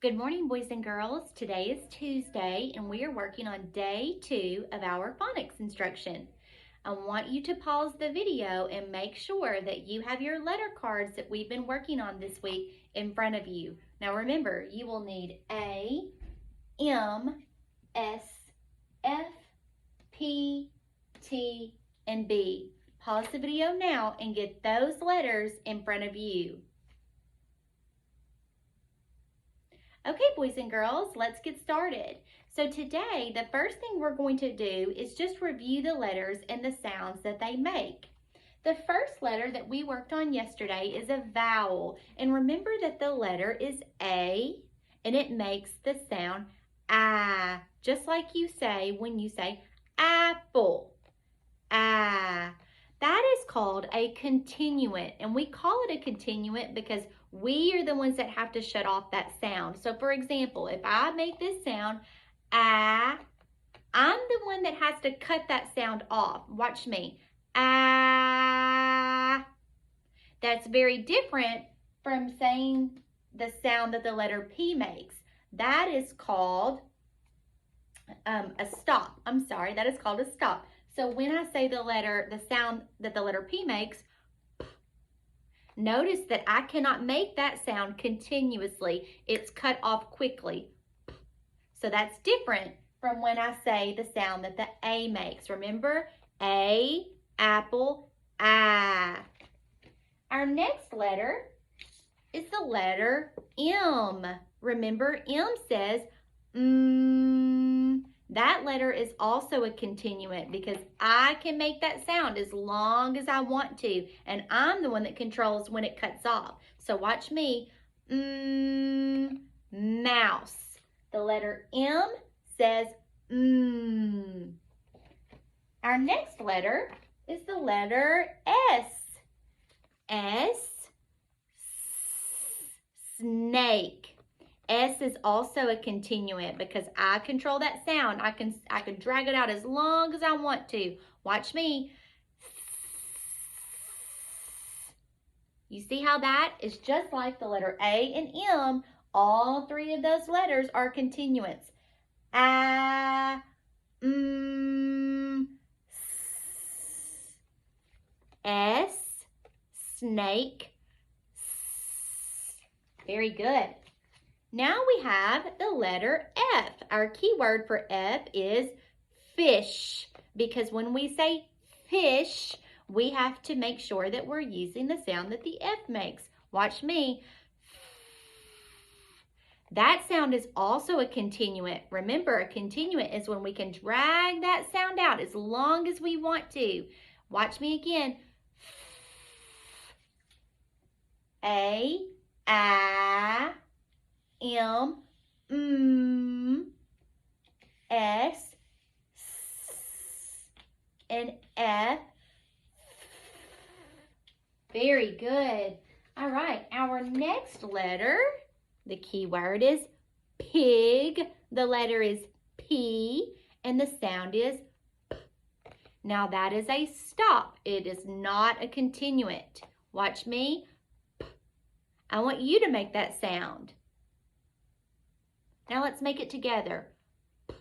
Good morning, boys and girls. Today is Tuesday, and we are working on day 2 of our phonics instruction. I want you to pause the video and make sure that you have your letter cards that we've been working on this week in front of you. Now remember, you will need A, M, S, F, P, T, and B. Pause the video now and get those letters in front of you. Okay, boys and girls, let's get started. So today, the first thing we're going to do is just review the letters and the sounds that they make. The first letter that we worked on yesterday is a vowel. And remember that the letter is A, and it makes the sound ah, just like you say when you say apple. Ah. That is called a continuant, and we call it a continuant because we are the ones that have to shut off that sound. So for example, if I make this sound, ah, I'm the one that has to cut that sound off. Watch me. Ah. That's very different from saying the sound that the letter P makes. That is called a stop. I'm sorry, that is called a stop. So when I say the sound that the letter P makes, notice that I cannot make that sound continuously. It's cut off quickly. So that's different from when I say the sound that the A makes. Remember, A, apple, ah. Our next letter is the letter M. Remember, M says, That letter is also a continuant because I can make that sound as long as I want to, and I'm the one that controls when it cuts off. So watch me. Mouse. The letter M says Our next letter is the letter S. S, snake. S is also a continuant because I control that sound. I can drag it out as long as I want to. Watch me. You see how that is just like the letter A and M. All three of those letters are continuants. S, snake. Very good. Now we have the letter F. Our key word for F is fish, because when we say fish, we have to make sure that we're using the sound that the F makes. Watch me. That sound is also a continuant. Remember, a continuant is when we can drag that sound out as long as we want to. Watch me again. A, M, S, and F. Very good. All right, our next letter, the key word is pig. The letter is P, and the sound is P. Now that is a stop. It is not a continuant. Watch me. P. I want you to make that sound. Now let's make it together. P.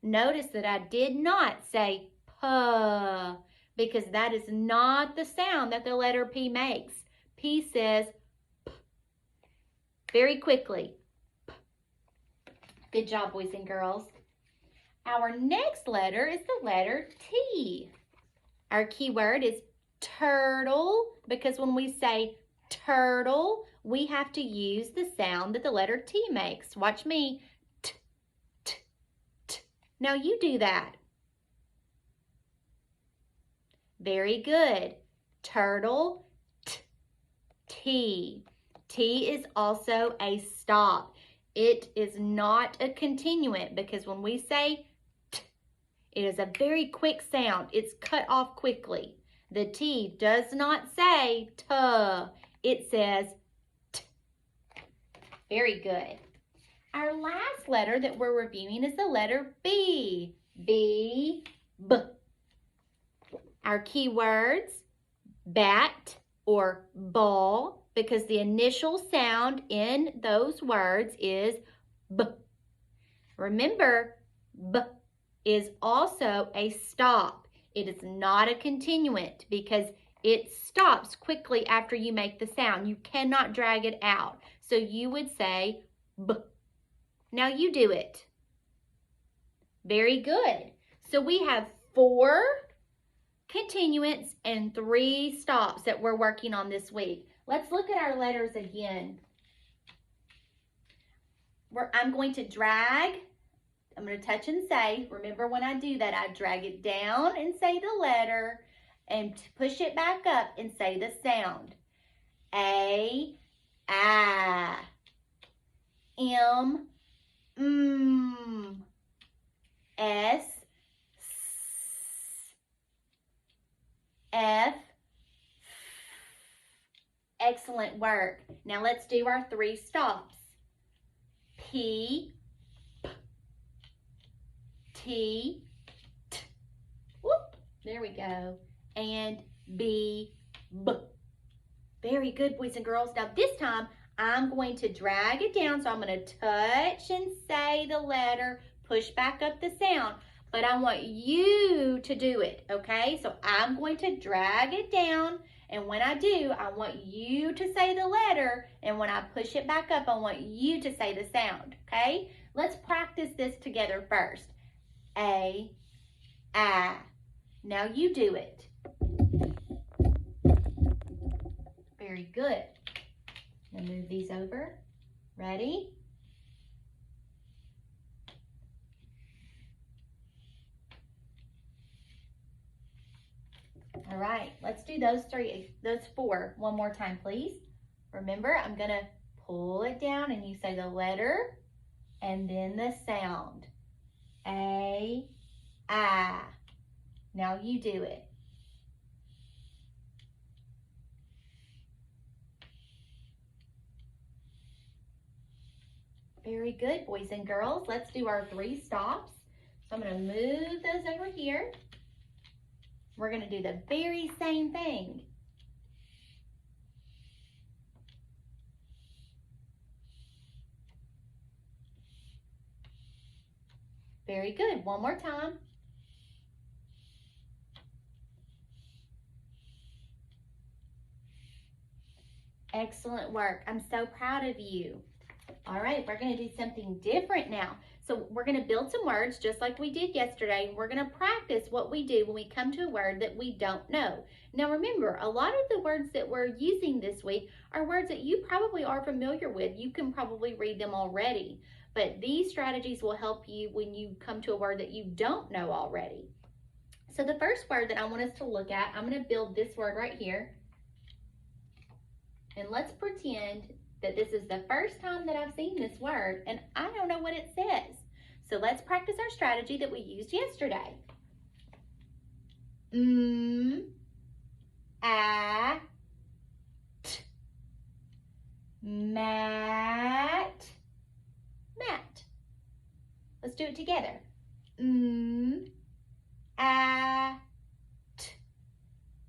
Notice that I did not say P, because that is not the sound that the letter P makes. P says P. Very quickly. P. Good job, boys and girls. Our next letter is the letter T. Our key word is turtle, because when we say turtle, we have to use the sound that the letter T makes. Watch me. T, t, t. Now you do that. Very good. Turtle, t, T. T is also a stop. It is not a continuant because when we say t, it is a very quick sound. It's cut off quickly. The T does not say t. It says t. Very good. Our last letter that we're reviewing is the letter B. B, B. Our key words, bat or ball, because the initial sound in those words is B. Remember, B is also a stop. It is not a continuant because it stops quickly after you make the sound. You cannot drag it out. So you would say B. Now you do it. Very good. So we have 4 continuants and 3 stops that we're working on this week. Let's look at our letters again. I'm going to drag. I'm going to touch and say. Remember when I do that, I drag it down and say the letter and push it back up and say the sound. A, I. M, S, F. Excellent work. Now let's do our 3 stops. P, T, T. Whoop. There we go. And B, B. Very good, boys and girls. Now this time, I'm going to drag it down. So I'm going to touch and say the letter, push back up the sound. But I want you to do it, okay? So I'm going to drag it down. And when I do, I want you to say the letter. And when I push it back up, I want you to say the sound, okay? Let's practice this together first. A, I. Now you do it. Very good. Now move these over. Ready? All right, let's do those 4 one more time, please. Remember, I'm gonna pull it down and you say the letter and then the sound. A, I. Now you do it. Very good, boys and girls. Let's do our 3 stops. So I'm going to move those over here. We're going to do the very same thing. Very good. One more time. Excellent work. I'm so proud of you. All right, we're going to do something different now. So we're going to build some words just like we did yesterday. We're going to practice what we do when we come to a word that we don't know. Now remember, a lot of the words that we're using this week are words that you probably are familiar with. You can probably read them already. But these strategies will help you when you come to a word that you don't know already. So the first word that I want us to look at, I'm going to build this word right here. And let's pretend that this is the first time that I've seen this word and I don't know what it says. So let's practice our strategy that we used yesterday. At, mat, mat. Let's do it together. At,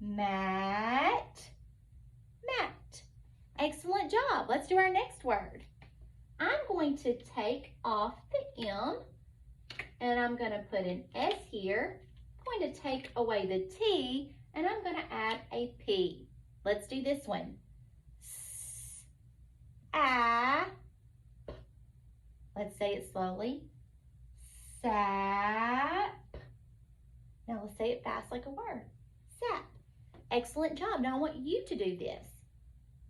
mat, mat. Excellent job. Let's do our next word. I'm going to take off the M and I'm going to put an S here. I'm going to take away the T and I'm going to add a P. Let's do this one. S-A-P. Let's say it slowly. Sap. Now let's say it fast like a word. Sap. Excellent job. Now I want you to do this.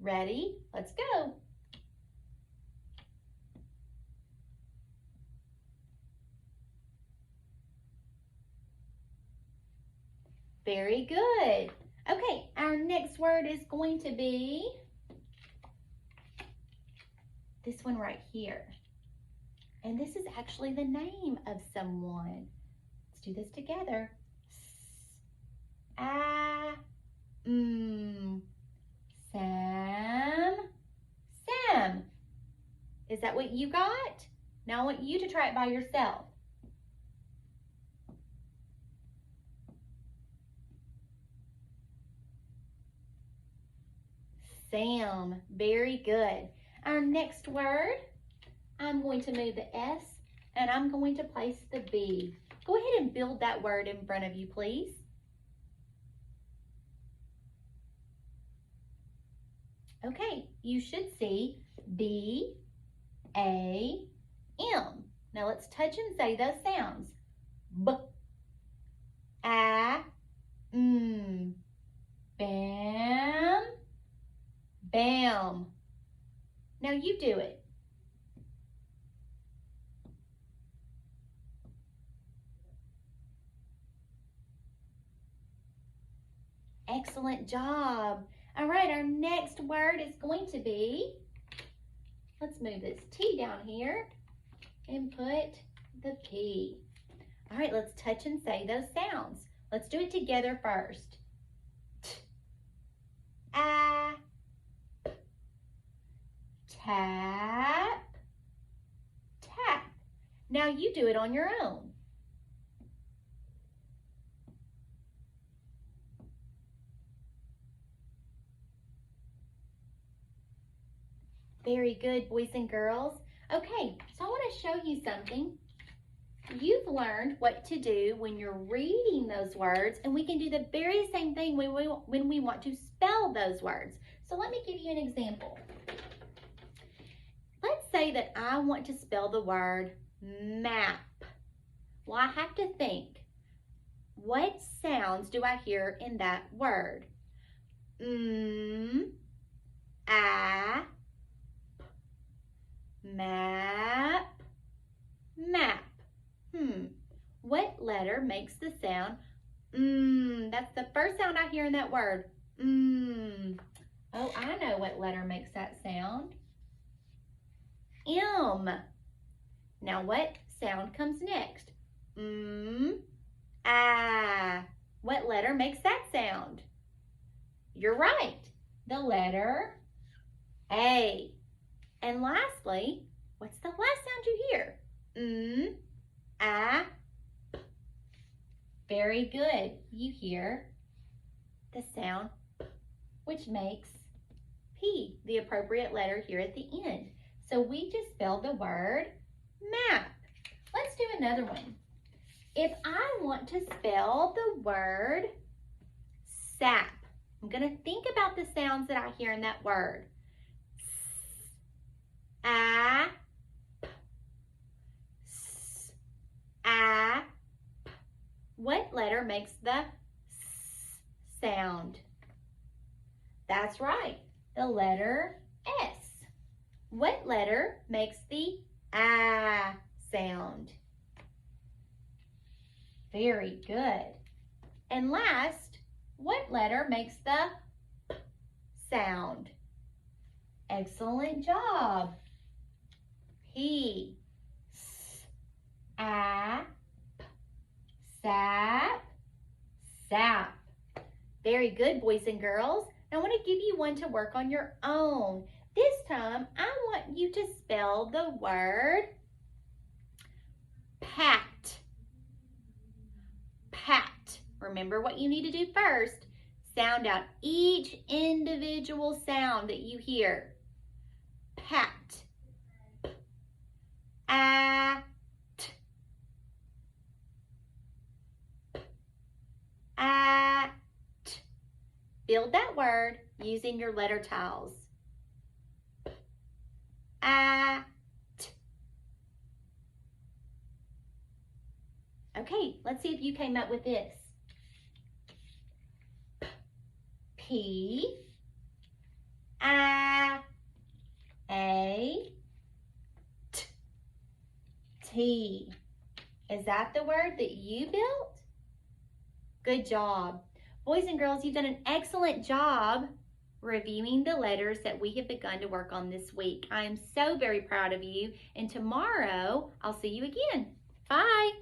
Ready? Let's go. Very good. Okay, our next word is going to be this one right here. And this is actually the name of someone. Let's do this together. Sam. Sam. Is that what you got? Now I want you to try it by yourself. Sam. Very good. Our next word, I'm going to move the S and I'm going to place the B. Go ahead and build that word in front of you, please. Okay, you should see B-A-M. Now let's touch and say those sounds. B-A-M. Bam. Bam. Now you do it. Excellent job. All right, our next word is going to be, let's move this T down here and put the P. All right, let's touch and say those sounds. Let's do it together first. T-A-P. Tap, tap. Now you do it on your own. Very good, boys and girls. Okay, so I want to show you something. You've learned what to do when you're reading those words, and we can do the very same thing when we want to spell those words. So let me give you an example. Let's say that I want to spell the word map. Well, I have to think, what sounds do I hear in that word? A, map, map. What letter makes the sound that's the first sound I hear in that word. Oh, I know what letter makes that sound. M. Now what sound comes next? A. What letter makes that sound? You're right, the letter A. And lastly, what's the last sound you hear? A. Very good. You hear the sound P, which makes P, the appropriate letter here at the end. So we just spelled the word map. Let's do another one. If I want to spell the word sap, I'm going to think about the sounds that I hear in that word. A, P, S, A, P. What letter makes the S sound? That's right, the letter S. What letter makes the A sound? Very good. And last, what letter makes the P sound? Excellent job. P, S, A, P, sap, sap. Very good, boys and girls. I want to give you one to work on your own. This time, I want you to spell the word pat. Pat. Remember what you need to do first. Sound out each individual sound that you hear. Pat. P, A, T. P, A, T. Build that word using your letter tiles. P, A, T. Okay, let's see if you came up with this. P, A, T, T. Is that the word that you built? Good job. Boys and girls, you've done an excellent job reviewing the letters that we have begun to work on this week. I am so very proud of you, and tomorrow I'll see you again. Bye.